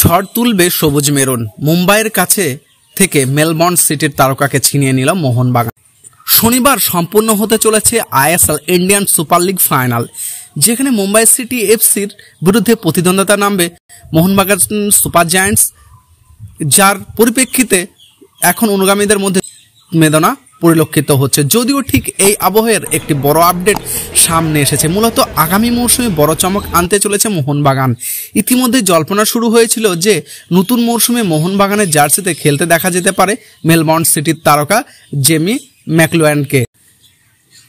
ঝড় তুলবে সবুজ মেরুন। মুম্বাইয়ের কাছে থেকে মেলবোর্ন সিটির তারকাকে ছিনিয়ে নিল মোহনবাগান। শনিবার সম্পূর্ণ হতে চলেছে ISL Indian super league final, যেখানে মুম্বাই সিটি এফসির বিরুদ্ধে প্রতিদ্বন্দ্বিতা নামবে মোহনবাগান সুপার জায়ান্টস, যার পরিপ্রেক্ষিতে এখন অনুগামীদের মধ্যে উন্মেদনা পরিলক্ষিত হচ্ছে। যদিও ঠিক এই আবহের একটি বড় আপডেট সামনে এসেছে। মূলত আগামী মৌসুমে বড় চমক আনতে চলেছে মোহনবাগান। ইতিমধ্যে জল্পনা শুরু হয়েছিল যে নতুন মৌসুমে মোহনবাগানের জার্সিতে খেলতে দেখা যেতে পারে মেলবোর্ন সিটির তারকা জেমি ম্যাকলুয়ানকে।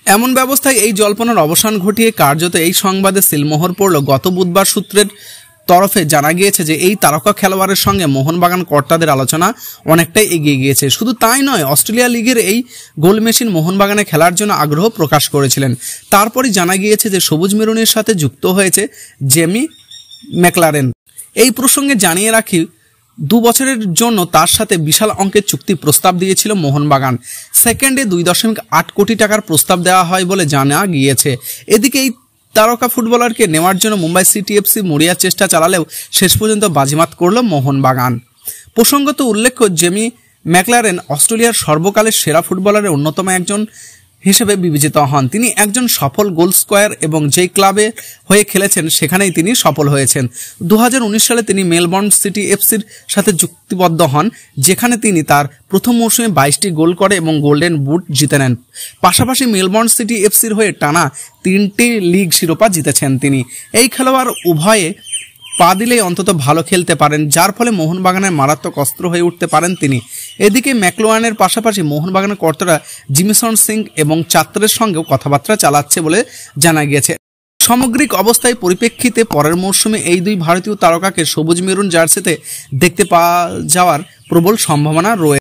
এমন ব্যবস্থায় এই জল্পনার অবসান ঘটিয়ে কার্যত এই সংবাদে সিলমোহর পড়ল। গত বুধবার সূত্রের তরফে জানা গিয়েছে যে এই তারকা খেলোয়াড়ের সঙ্গে মোহনবাগান কর্তাদের আলোচনা অনেকটাই এগিয়ে গিয়েছে। শুধু তাই নয়, অস্ট্রেলিয়া লিগের এই গোল মেশিন মোহনবাগানে খেলার জন্য আগ্রহ প্রকাশ করেছিলেন। তারপরই জানা গিয়েছে যে সবুজ মেরুনের সাথে যুক্ত হয়েছে জেমি ম্যাকলারেন। এই প্রসঙ্গে জানিয়ে রাখি, 2 বছরের জন্য তার সাথে বিশাল অঙ্কের চুক্তি প্রস্তাব দিয়েছিল মোহনবাগান। সেকেন্ডে 2.8 কোটি টাকার প্রস্তাব দেওয়া হয় বলে জানা গিয়েছে। এদিকে এই তারকা ফুটবলারকে নেওয়ার জন্য মুম্বাই সিটি এফসি মরিয়া চেষ্টা চালালেও শেষ পর্যন্ত বাজিমাত করল মোহনবাগান। প্রসঙ্গত উল্লেখ্য, জেমি ম্যাকলারেন অস্ট্রেলিয়ার সর্বকালের সেরা ফুটবলারের অন্যতম একজন হিসেবে বিবেচিত হন। তিনি একজন সফল গোল স্কোয়ার এবং যেই ক্লাবে হয়ে খেলেছেন সেখানেই তিনি সফল হয়েছেন। 2019 সালে তিনি মেলবোর্ন সিটি এফসির সাথে চুক্তিবদ্ধ হন, যেখানে তিনি তার প্রথম মৌসুমে 22টি গোল করে এবং গোল্ডেন বুট জিতে নেন। পাশাপাশি মেলবোর্ন সিটি এফসির হয়ে টানা 3টি লিগ শিরোপা জিতেছেন তিনি। এই খেলোয়াড় উভয়ে পা দিলেই অন্তত ভালো খেলতে পারেন, যার ফলে মোহনবাগানের মারাত্মক অস্ত্র হয়ে উঠতে পারেন তিনি। এদিকে ম্যাকলুয়ানের পাশাপাশি মোহনবাগানের কর্তারা জিমিসন সিং এবং চাত্রের সঙ্গেও কথাবার্তা চালাচ্ছে বলে জানা গিয়েছে। সামগ্রিক অবস্থায় পরিপ্রেক্ষিতে পরের মৌসুমে এই দুই ভারতীয় তারকাকে সবুজ মেরুন জার্সিতে দেখতে পাওয়া যাওয়ার প্রবল সম্ভাবনা রয়েছে।